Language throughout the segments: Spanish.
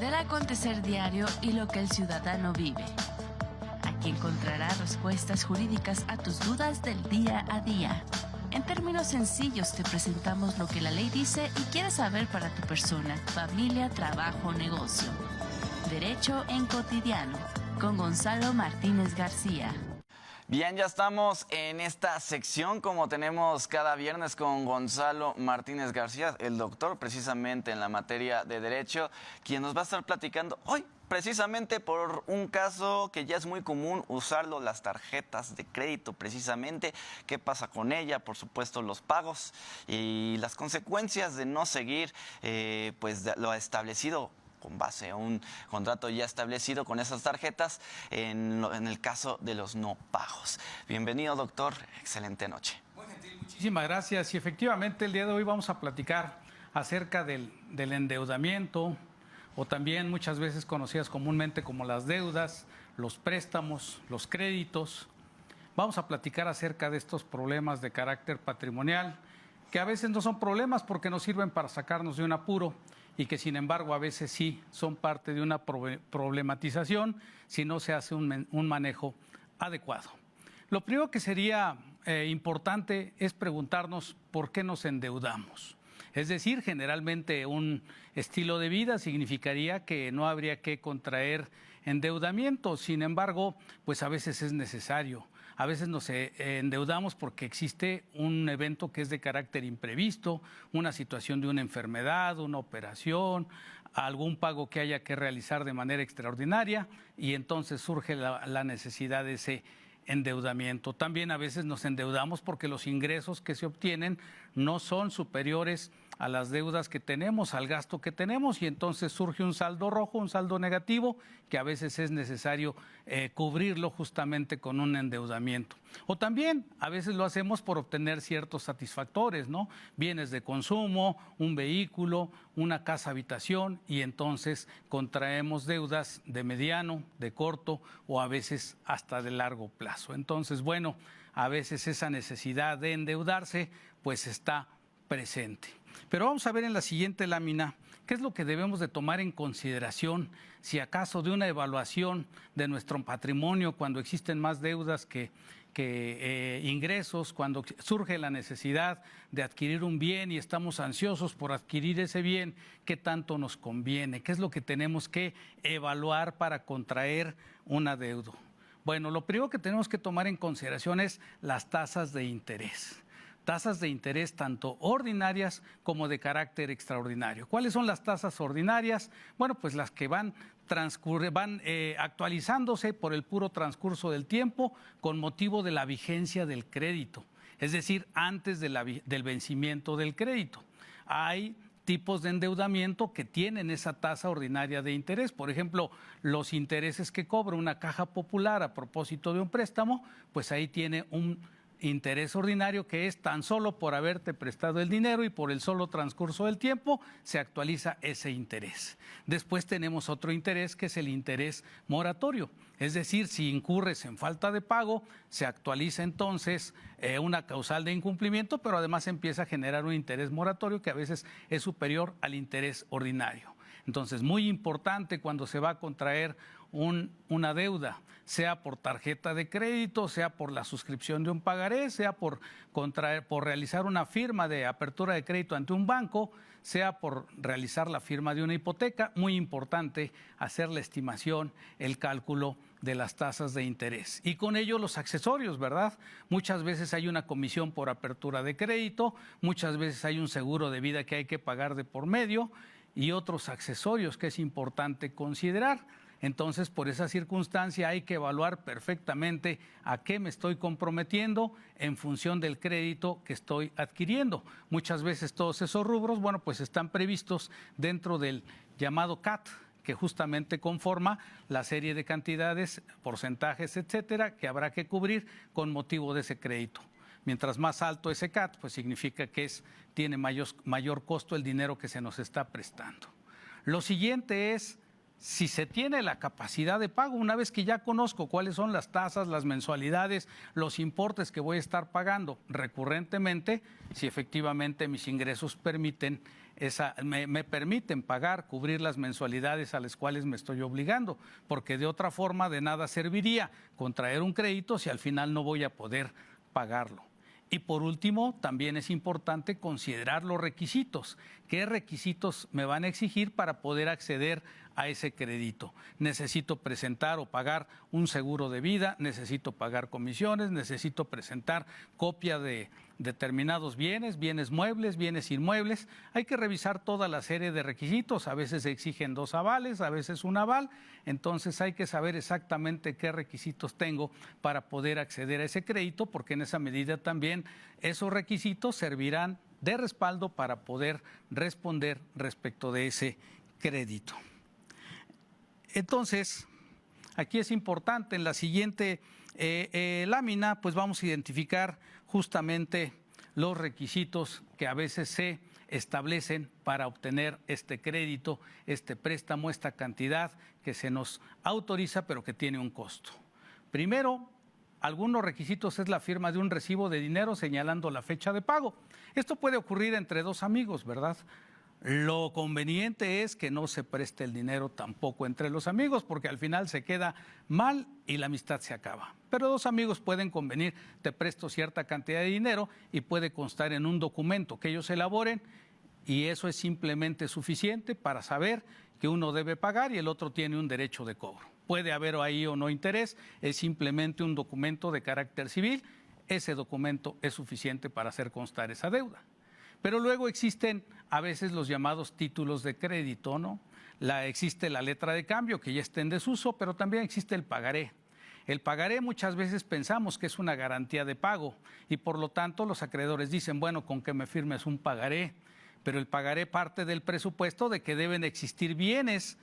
del acontecer diario y lo que el ciudadano vive. Aquí encontrarás respuestas jurídicas a tus dudas del día a día. En términos sencillos te presentamos lo que la ley dice y quieres saber para tu persona, familia, trabajo o negocio. Derecho en Cotidiano, con Gonzalo Martínez García. Bien, ya estamos en esta sección como tenemos cada viernes con Gonzalo Martínez García, el doctor precisamente en la materia de derecho, quien nos va a estar platicando hoy precisamente por un caso que ya es muy común usarlo, las tarjetas de crédito precisamente, qué pasa con ella, por supuesto los pagos y las consecuencias de no seguir pues lo establecido con base a un contrato ya establecido con esas tarjetas en el caso de los no pagos. Bienvenido, doctor. Excelente noche. Muy gentil, muchísimas gracias. Y efectivamente el día de hoy vamos a platicar acerca del endeudamiento, o también muchas veces conocidas comúnmente como las deudas, los préstamos, los créditos. Vamos a platicar acerca de estos problemas de carácter patrimonial, que a veces no son problemas porque nos sirven para sacarnos de un apuro, y que sin embargo a veces sí son parte de una problematización si no se hace un manejo adecuado. Lo primero que sería importante es preguntarnos por qué nos endeudamos. Es decir, generalmente un estilo de vida significaría que no habría que contraer endeudamiento. Sin embargo, pues a veces es necesario. A veces nos endeudamos porque existe un evento que es de carácter imprevisto, una situación de una enfermedad, una operación, algún pago que haya que realizar de manera extraordinaria, y entonces surge la necesidad de ese endeudamiento. También a veces nos endeudamos porque los ingresos que se obtienen no son superiores a las deudas que tenemos, al gasto que tenemos, y entonces surge un saldo rojo, un saldo negativo, que a veces es necesario cubrirlo justamente con un endeudamiento. O también a veces lo hacemos por obtener ciertos satisfactores, ¿no? Bienes de consumo, un vehículo, una casa habitación, y entonces contraemos deudas de mediano, de corto o a veces hasta de largo plazo. Entonces, bueno, a veces esa necesidad de endeudarse pues está presente. Pero vamos a ver en la siguiente lámina qué es lo que debemos de tomar en consideración si acaso de una evaluación de nuestro patrimonio cuando existen más deudas que ingresos, cuando surge la necesidad de adquirir un bien y estamos ansiosos por adquirir ese bien, qué tanto nos conviene, qué es lo que tenemos que evaluar para contraer un adeudo. Bueno, lo primero que tenemos que tomar en consideración es las tasas de interés. Tasas de interés tanto ordinarias como de carácter extraordinario. ¿Cuáles son las tasas ordinarias? Bueno, pues las que van actualizándose por el puro transcurso del tiempo con motivo de la vigencia del crédito, es decir, antes del vencimiento del crédito. Hay tipos de endeudamiento que tienen esa tasa ordinaria de interés. Por ejemplo, los intereses que cobra una caja popular a propósito de un préstamo, pues ahí tiene un interés ordinario que es tan solo por haberte prestado el dinero y por el solo transcurso del tiempo se actualiza ese interés. Después tenemos otro interés que es el interés moratorio, es decir, si incurres en falta de pago, se actualiza entonces una causal de incumplimiento, pero además empieza a generar un interés moratorio que a veces es superior al interés ordinario. Entonces, muy importante cuando se va a contraer una deuda, sea por tarjeta de crédito, sea por la suscripción de un pagaré, sea por realizar una firma de apertura de crédito ante un banco, sea por realizar la firma de una hipoteca, muy importante hacer la estimación, el cálculo de las tasas de interés. Y con ello los accesorios, ¿verdad? Muchas veces hay una comisión por apertura de crédito, muchas veces hay un seguro de vida que hay que pagar de por medio y otros accesorios que es importante considerar. Entonces, por esa circunstancia hay que evaluar perfectamente a qué me estoy comprometiendo en función del crédito que estoy adquiriendo. Muchas veces todos esos rubros, bueno, pues están previstos dentro del llamado CAT, que justamente conforma la serie de cantidades, porcentajes, etcétera, que habrá que cubrir con motivo de ese crédito. Mientras más alto ese CAT, pues significa que tiene mayor costo el dinero que se nos está prestando. Lo siguiente es si se tiene la capacidad de pago. Una vez que ya conozco cuáles son las tasas, las mensualidades, los importes que voy a estar pagando recurrentemente, si efectivamente mis ingresos permiten me permiten pagar, cubrir las mensualidades a las cuales me estoy obligando, porque de otra forma de nada serviría contraer un crédito si al final no voy a poder pagarlo. Y por último, también es importante considerar los requisitos. ¿Qué requisitos me van a exigir para poder acceder a ese crédito? Necesito presentar o pagar un seguro de vida, necesito pagar comisiones, necesito presentar copia de determinados bienes, bienes muebles, bienes inmuebles. Hay que revisar toda la serie de requisitos. A veces se exigen 2 avales, a veces un aval. Entonces hay que saber exactamente qué requisitos tengo para poder acceder a ese crédito, porque en esa medida también esos requisitos servirán de respaldo para poder responder respecto de ese crédito. Entonces, aquí es importante, en la siguiente lámina, pues vamos a identificar justamente los requisitos que a veces se establecen para obtener este crédito, este préstamo, esta cantidad que se nos autoriza, pero que tiene un costo. Primero, algunos requisitos es la firma de un recibo de dinero señalando la fecha de pago. Esto puede ocurrir entre 2 amigos, ¿verdad? Lo conveniente es que no se preste el dinero tampoco entre los amigos, porque al final se queda mal y la amistad se acaba. Pero 2 amigos pueden convenir, te presto cierta cantidad de dinero y puede constar en un documento que ellos elaboren, y eso es simplemente suficiente para saber que uno debe pagar y el otro tiene un derecho de cobro. Puede haber ahí o no interés, es simplemente un documento de carácter civil. Ese documento es suficiente para hacer constar esa deuda. Pero luego existen a veces los llamados títulos de crédito, ¿no? Existe la letra de cambio, que ya está en desuso, pero también existe el pagaré. El pagaré muchas veces pensamos que es una garantía de pago y por lo tanto los acreedores dicen, bueno, con que me firmes un pagaré, pero el pagaré parte del presupuesto de que deben existir bienes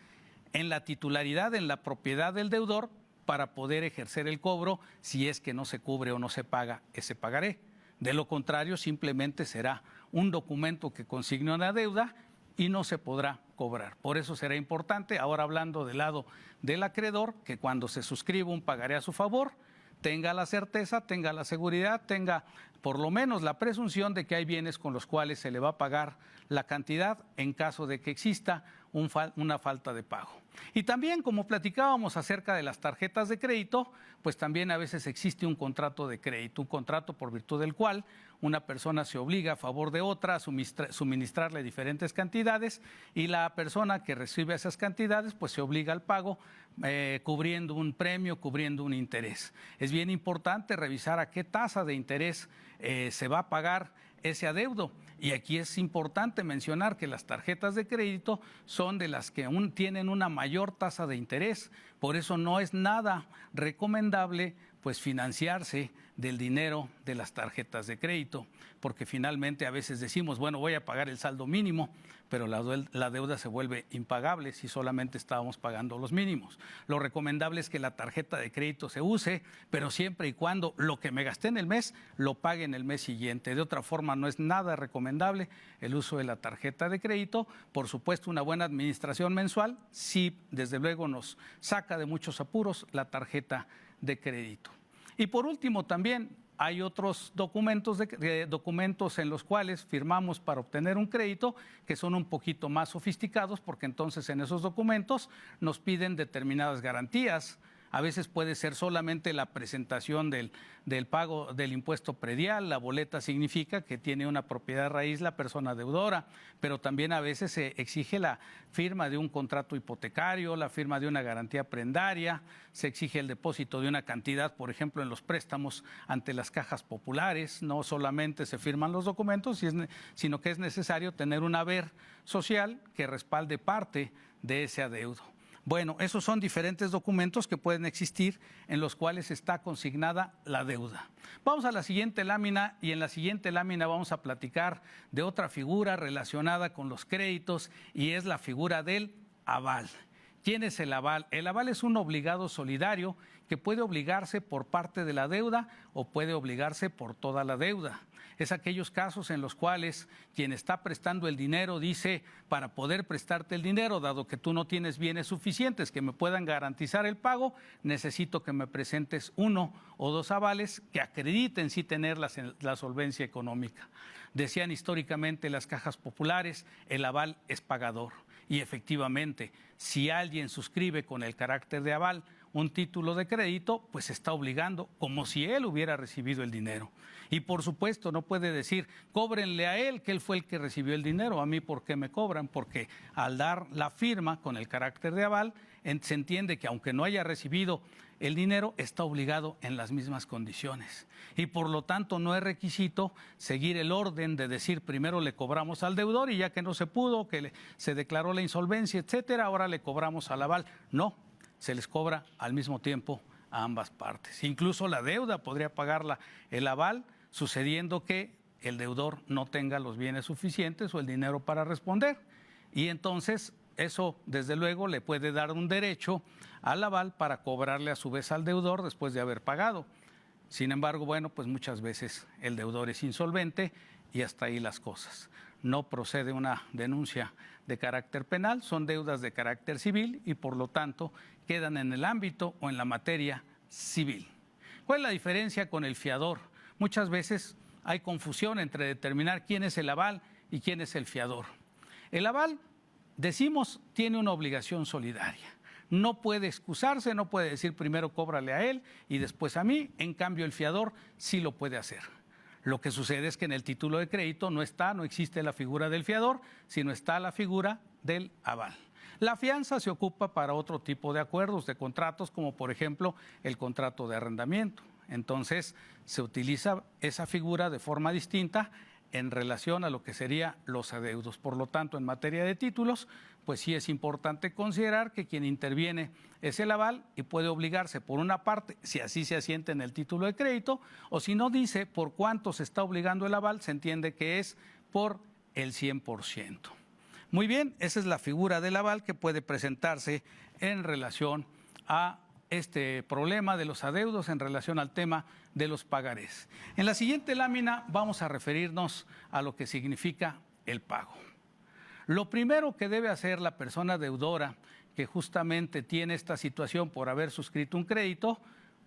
en la titularidad, en la propiedad del deudor, para poder ejercer el cobro si es que no se cubre o no se paga ese pagaré. De lo contrario, simplemente será un documento que consigne una deuda y no se podrá cobrar. Por eso será importante, ahora hablando del lado del acreedor, que cuando se suscriba un pagaré a su favor, tenga la certeza, tenga la seguridad, tenga por lo menos la presunción de que hay bienes con los cuales se le va a pagar la cantidad en caso de que exista una falta de pago. Y también, como platicábamos acerca de las tarjetas de crédito, pues también a veces existe un contrato de crédito, un contrato por virtud del cual una persona se obliga a favor de otra a suministrarle diferentes cantidades y la persona que recibe esas cantidades pues se obliga al pago cubriendo un premio, cubriendo un interés. Es bien importante revisar a qué tasa de interés se va a pagar ese adeudo. Y aquí es importante mencionar que las tarjetas de crédito son de las que aún tienen una mayor tasa de interés. Por eso no es nada recomendable pues financiarse del dinero de las tarjetas de crédito, porque finalmente a veces decimos, bueno, voy a pagar el saldo mínimo, pero la deuda se vuelve impagable si solamente estábamos pagando los mínimos. Lo recomendable es que la tarjeta de crédito se use, pero siempre y cuando lo que me gasté en el mes lo pague en el mes siguiente. De otra forma, no es nada recomendable el uso de la tarjeta de crédito. Por supuesto, una buena administración mensual sí, desde luego, nos saca de muchos apuros la tarjeta de crédito. Y por último, también hay otros documentos en los cuales firmamos para obtener un crédito que son un poquito más sofisticados, porque entonces en esos documentos nos piden determinadas garantías. A veces puede ser solamente la presentación del pago del impuesto predial. La boleta significa que tiene una propiedad raíz la persona deudora, pero también a veces se exige la firma de un contrato hipotecario, la firma de una garantía prendaria, se exige el depósito de una cantidad, por ejemplo, en los préstamos ante las cajas populares. No solamente se firman los documentos, sino que es necesario tener un haber social que respalde parte de ese adeudo. Bueno, esos son diferentes documentos que pueden existir en los cuales está consignada la deuda. Vamos a la siguiente lámina y en la siguiente lámina vamos a platicar de otra figura relacionada con los créditos y es la figura del aval. ¿Quién es el aval? El aval es un obligado solidario que puede obligarse por parte de la deuda o puede obligarse por toda la deuda. es aquellos casos en los cuales quien está prestando el dinero dice, para poder prestarte el dinero, dado que tú no tienes bienes suficientes que me puedan garantizar el pago, necesito que me presentes 1 o 2 avales que acrediten sí tener la solvencia económica. Decían históricamente las cajas populares, el aval es pagador. Y efectivamente, si alguien suscribe con el carácter de aval un título de crédito, pues está obligando como si él hubiera recibido el dinero. Y por supuesto no puede decir, cóbrenle a él, que él fue el que recibió el dinero, a mí ¿por qué me cobran? Porque al dar la firma con el carácter de aval, se entiende que aunque no haya recibido el dinero, está obligado en las mismas condiciones. Y por lo tanto no es requisito seguir el orden de decir primero le cobramos al deudor y ya que no se pudo, que se declaró la insolvencia, etcétera, ahora le cobramos al aval. No, se les cobra al mismo tiempo a ambas partes. Incluso la deuda podría pagarla el aval, sucediendo que el deudor no tenga los bienes suficientes o el dinero para responder. Y entonces eso, desde luego, le puede dar un derecho al aval para cobrarle a su vez al deudor después de haber pagado. Sin embargo, bueno, pues muchas veces el deudor es insolvente y hasta ahí las cosas. No procede una denuncia de carácter penal, son deudas de carácter civil y por lo tanto quedan en el ámbito o en la materia civil. ¿Cuál es la diferencia con el fiador? Muchas veces hay confusión entre determinar quién es el aval y quién es el fiador. El aval, decimos, tiene una obligación solidaria. No puede excusarse, no puede decir primero cóbrale a él y después a mí, en cambio el fiador sí lo puede hacer. Lo que sucede es que en el título de crédito no existe la figura del fiador, sino está la figura del aval. La fianza se ocupa para otro tipo de acuerdos, de contratos, como por ejemplo el contrato de arrendamiento. Entonces se utiliza esa figura de forma distinta en relación a lo que serían los adeudos. Por lo tanto, en materia de títulos, pues sí es importante considerar que quien interviene es el aval y puede obligarse por una parte, si así se asienta en el título de crédito, o si no dice por cuánto se está obligando el aval, se entiende que es por el 100%. Muy bien, esa es la figura del aval que puede presentarse en relación a este problema de los adeudos en relación al tema de los pagarés. En la siguiente lámina vamos a referirnos a lo que significa el pago. Lo primero que debe hacer la persona deudora que justamente tiene esta situación por haber suscrito un crédito,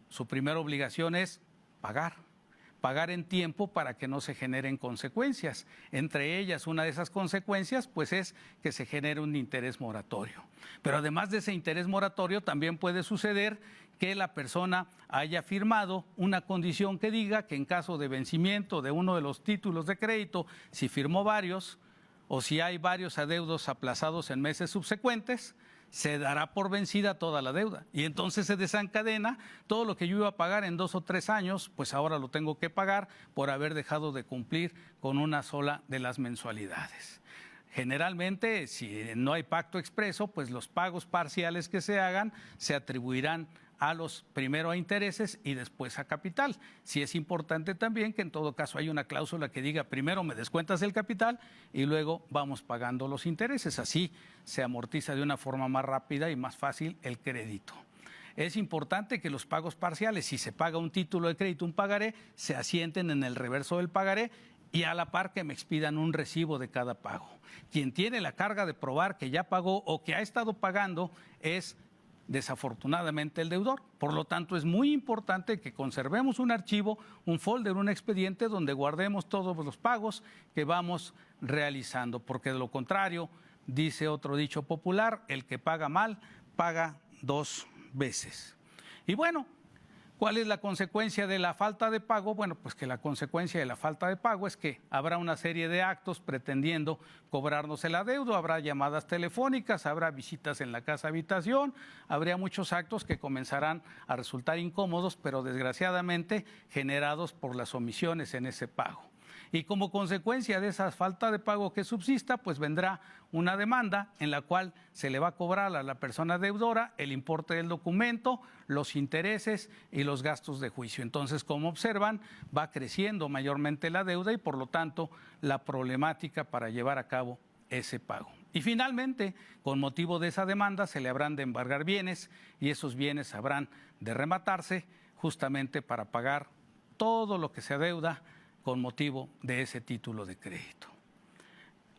su primera obligación es pagar en tiempo para que no se generen consecuencias. Entre ellas, una de esas consecuencias, pues es que se genere un interés moratorio. Pero además de ese interés moratorio, también puede suceder que la persona haya firmado una condición que diga que en caso de vencimiento de uno de los títulos de crédito, si firmó varios o si hay varios adeudos aplazados en meses subsecuentes, se dará por vencida toda la deuda y entonces se desencadena todo lo que yo iba a pagar en 2 o 3 años, pues ahora lo tengo que pagar por haber dejado de cumplir con una sola de las mensualidades. Generalmente, si no hay pacto expreso, pues los pagos parciales que se hagan se atribuirán primero a intereses y después a capital. Sí es importante también que en todo caso hay una cláusula que diga primero me descuentas el capital y luego vamos pagando los intereses. Así se amortiza de una forma más rápida y más fácil el crédito. Es importante que los pagos parciales, si se paga un título de crédito, un pagaré, se asienten en el reverso del pagaré y a la par que me expidan un recibo de cada pago. Quien tiene la carga de probar que ya pagó o que ha estado pagando es desafortunadamente el deudor. Por lo tanto, es muy importante que conservemos un archivo, un folder, un expediente donde guardemos todos los pagos que vamos realizando, porque de lo contrario, dice otro dicho popular, el que paga mal, paga 2 veces. Y bueno, ¿cuál es la consecuencia de la falta de pago? Bueno, pues que la consecuencia de la falta de pago es que habrá una serie de actos pretendiendo cobrarnos el adeudo, habrá llamadas telefónicas, habrá visitas en la casa habitación, habría muchos actos que comenzarán a resultar incómodos, pero desgraciadamente generados por las omisiones en ese pago. Y como consecuencia de esa falta de pago que subsista, pues vendrá una demanda en la cual se le va a cobrar a la persona deudora el importe del documento, los intereses y los gastos de juicio. Entonces, como observan, va creciendo mayormente la deuda y por lo tanto la problemática para llevar a cabo ese pago. Y finalmente, con motivo de esa demanda, se le habrán de embargar bienes y esos bienes habrán de rematarse justamente para pagar todo lo que se adeuda con motivo de ese título de crédito.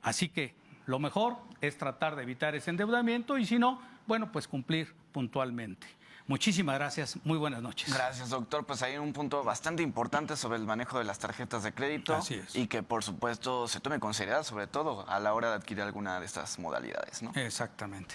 Así que lo mejor es tratar de evitar ese endeudamiento y si no, bueno, pues cumplir puntualmente. Muchísimas gracias, muy buenas noches. Gracias, doctor. Pues hay un punto bastante importante sobre el manejo de las tarjetas de crédito. Así es. Y que, por supuesto, se tome en consideración, sobre todo a la hora de adquirir alguna de estas modalidades, ¿no? Exactamente.